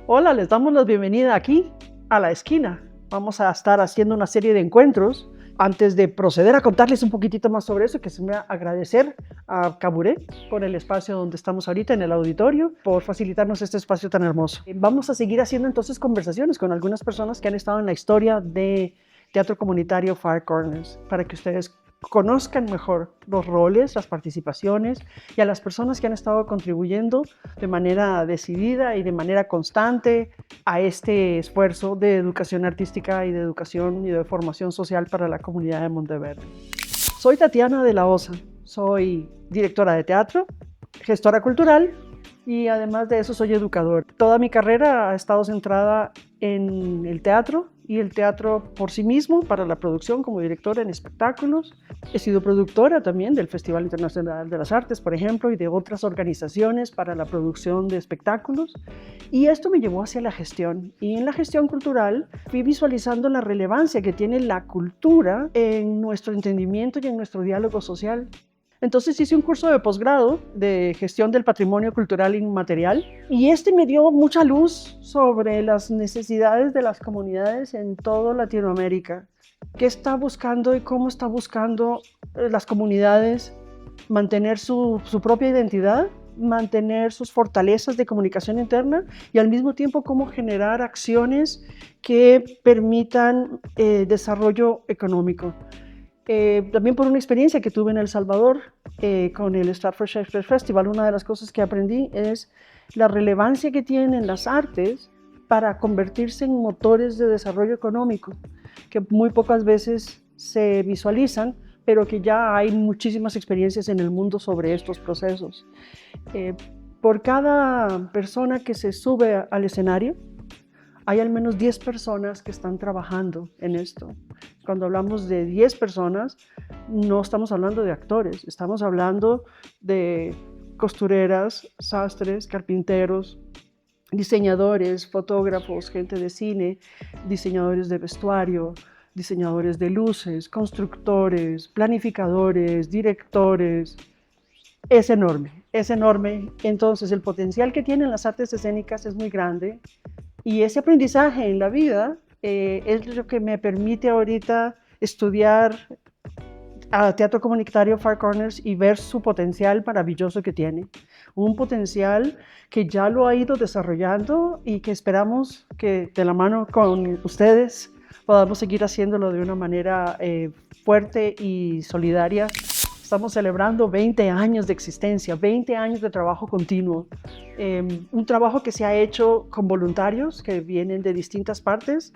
Hola, les damos la bienvenida aquí a La Esquina. Vamos a estar haciendo una serie de encuentros. Antes de proceder a contarles un poquitito más sobre eso, que se me va a agradecer a Caburé por el espacio donde estamos ahorita en el auditorio, por facilitarnos este espacio tan hermoso. Vamos a seguir haciendo entonces conversaciones con algunas personas que han estado en la historia de Teatro Comunitario Far Corners, para que ustedes conozcan mejor los roles, las participaciones y a las personas que han estado contribuyendo de manera decidida y de manera constante a este esfuerzo de educación artística y de educación y de formación social para la comunidad de Monteverde. Soy Tatiana de la Osa, soy directora de teatro, gestora cultural y además de eso soy educador. Toda mi carrera ha estado centrada en el teatro y el teatro por sí mismo para la producción como directora en espectáculos. He sido productora también del Festival Internacional de las Artes, por ejemplo, y de otras organizaciones para la producción de espectáculos. Y esto me llevó hacia la gestión. Y en la gestión cultural fui visualizando la relevancia que tiene la cultura en nuestro entendimiento y en nuestro diálogo social. Entonces hice un curso de posgrado de gestión del patrimonio cultural inmaterial y este me dio mucha luz sobre las necesidades de las comunidades en toda Latinoamérica. ¿Qué está buscando y cómo está buscando las comunidades mantener su propia identidad, mantener sus fortalezas de comunicación interna y al mismo tiempo cómo generar acciones que permitan desarrollo económico? También por una experiencia que tuve en El Salvador con el Stratford Shakespeare Festival, una de las cosas que aprendí es la relevancia que tienen las artes para convertirse en motores de desarrollo económico, que muy pocas veces se visualizan, pero que ya hay muchísimas experiencias en el mundo sobre estos procesos. Por cada persona que se sube al escenario, hay al menos 10 personas que están trabajando en esto. Cuando hablamos de 10 personas, no estamos hablando de actores, estamos hablando de costureras, sastres, carpinteros, diseñadores, fotógrafos, gente de cine, diseñadores de vestuario, diseñadores de luces, constructores, planificadores, directores. Es enorme, es enorme. Entonces, el potencial que tienen las artes escénicas es muy grande. Y ese aprendizaje en la vida es lo que me permite ahorita estudiar a Teatro Comunitario Far Corners y ver su potencial maravilloso que tiene. Un potencial que ya lo ha ido desarrollando y que esperamos que de la mano con ustedes podamos seguir haciéndolo de una manera fuerte y solidaria. Estamos celebrando 20 años de existencia, 20 años de trabajo continuo. Un trabajo que se ha hecho con voluntarios que vienen de distintas partes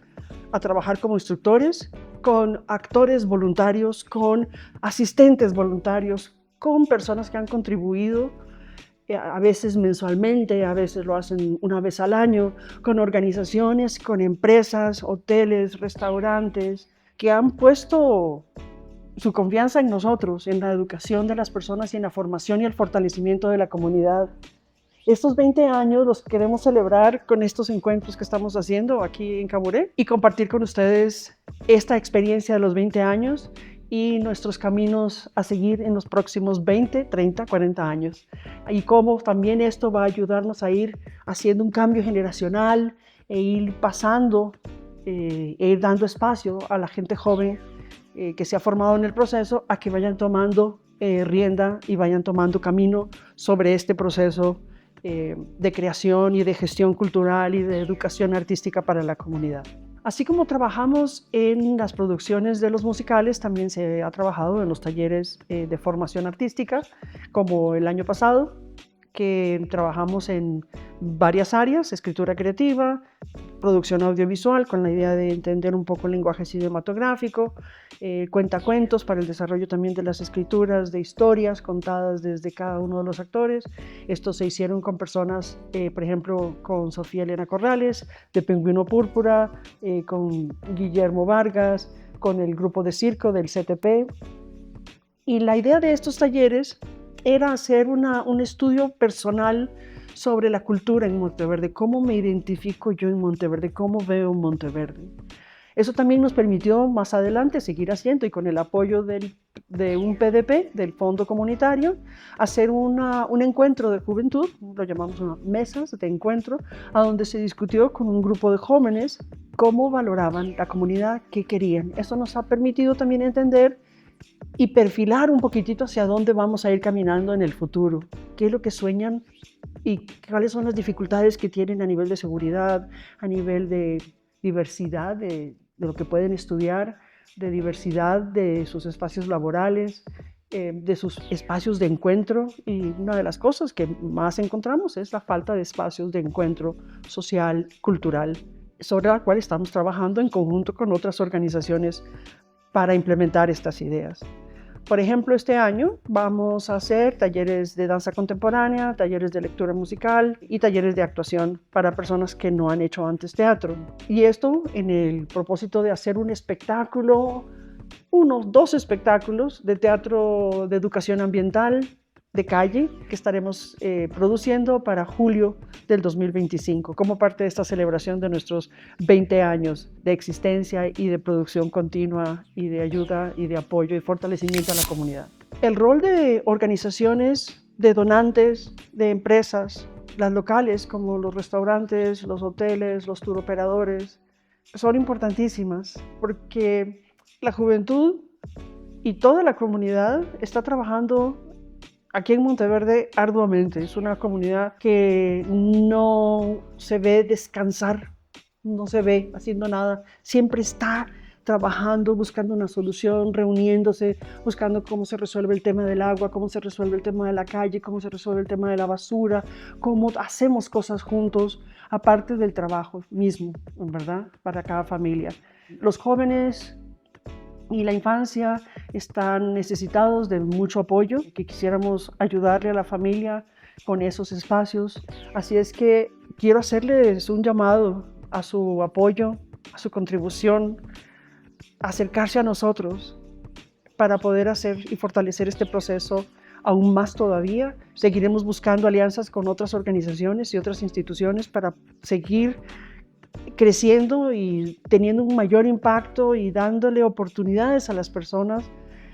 a trabajar como instructores, con actores voluntarios, con asistentes voluntarios, con personas que han contribuido a veces mensualmente, a veces lo hacen una vez al año, con organizaciones, con empresas, hoteles, restaurantes, que han puesto su confianza en nosotros, en la educación de las personas y en la formación y el fortalecimiento de la comunidad. Estos 20 años los queremos celebrar con estos encuentros que estamos haciendo aquí en Caburé y compartir con ustedes esta experiencia de los 20 años y nuestros caminos a seguir en los próximos 20, 30, 40 años. Y cómo también esto va a ayudarnos a ir haciendo un cambio generacional e ir pasando, e ir dando espacio a la gente joven que se ha formado en el proceso a que vayan tomando rienda y vayan tomando camino sobre este proceso de creación y de gestión cultural y de educación artística para la comunidad. Así como trabajamos en las producciones de los musicales, también se ha trabajado en los talleres de formación artística, como el año pasado, que trabajamos en varias áreas: escritura creativa, producción audiovisual, con la idea de entender un poco el lenguaje cinematográfico, cuentacuentos para el desarrollo también de las escrituras de historias contadas desde cada uno de los actores. Estos se hicieron con personas, por ejemplo, con Sofía Elena Corrales, de Pingüino Púrpura, con Guillermo Vargas, con el grupo de circo del CTP. Y la idea de estos talleres era hacer un estudio personal sobre la cultura en Monteverde, cómo me identifico yo en Monteverde, cómo veo Monteverde. Eso también nos permitió más adelante seguir haciendo, y con el apoyo de un PDP, del Fondo Comunitario, hacer un encuentro de juventud, lo llamamos mesas de encuentro, a donde se discutió con un grupo de jóvenes cómo valoraban la comunidad, qué querían. Eso nos ha permitido también entender y perfilar un poquitito hacia dónde vamos a ir caminando en el futuro, qué es lo que sueñan y cuáles son las dificultades que tienen a nivel de seguridad, a nivel de diversidad de lo que pueden estudiar, de diversidad de sus espacios laborales, de sus espacios de encuentro. Y una de las cosas que más encontramos es la falta de espacios de encuentro social, cultural, sobre la cual estamos trabajando en conjunto con otras organizaciones para implementar estas ideas. Por ejemplo, este año vamos a hacer talleres de danza contemporánea, talleres de lectura musical y talleres de actuación para personas que no han hecho antes teatro. Y esto en el propósito de hacer un espectáculo, unos 2 espectáculos de teatro de educación ambiental de calle que estaremos produciendo para julio del 2025 como parte de esta celebración de nuestros 20 años de existencia y de producción continua y de ayuda y de apoyo y fortalecimiento a la comunidad. El rol de organizaciones, de donantes, de empresas, las locales como los restaurantes, los hoteles, los turoperadores, son importantísimas porque la juventud y toda la comunidad está trabajando aquí en Monteverde arduamente. Es una comunidad que no se ve descansar, no se ve haciendo nada, siempre está trabajando, buscando una solución, reuniéndose, buscando cómo se resuelve el tema del agua, cómo se resuelve el tema de la calle, cómo se resuelve el tema de la basura, cómo hacemos cosas juntos, aparte del trabajo mismo, ¿verdad? Para cada familia. Los jóvenes y la infancia están necesitados de mucho apoyo, que quisiéramos ayudarle a la familia con esos espacios. Así es que quiero hacerles un llamado a su apoyo, a su contribución, a acercarse a nosotros para poder hacer y fortalecer este proceso aún más todavía. Seguiremos buscando alianzas con otras organizaciones y otras instituciones para seguir creciendo y teniendo un mayor impacto y dándole oportunidades a las personas,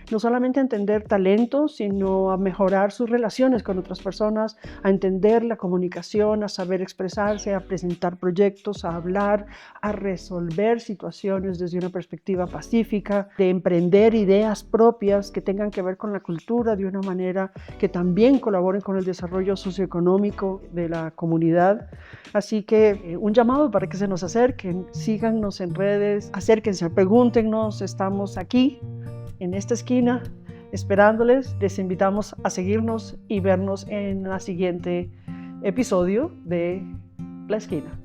no solamente a entender talentos, sino a mejorar sus relaciones con otras personas, a entender la comunicación, a saber expresarse, a presentar proyectos, a hablar, a resolver situaciones desde una perspectiva pacífica, de emprender ideas propias que tengan que ver con la cultura de una manera que también colaboren con el desarrollo socioeconómico de la comunidad. Así que un llamado para que se nos acerquen, síganos en redes, acérquense, pregúntenos, estamos aquí en esta esquina esperándoles. Les invitamos a seguirnos y vernos en el siguiente episodio de La Esquina.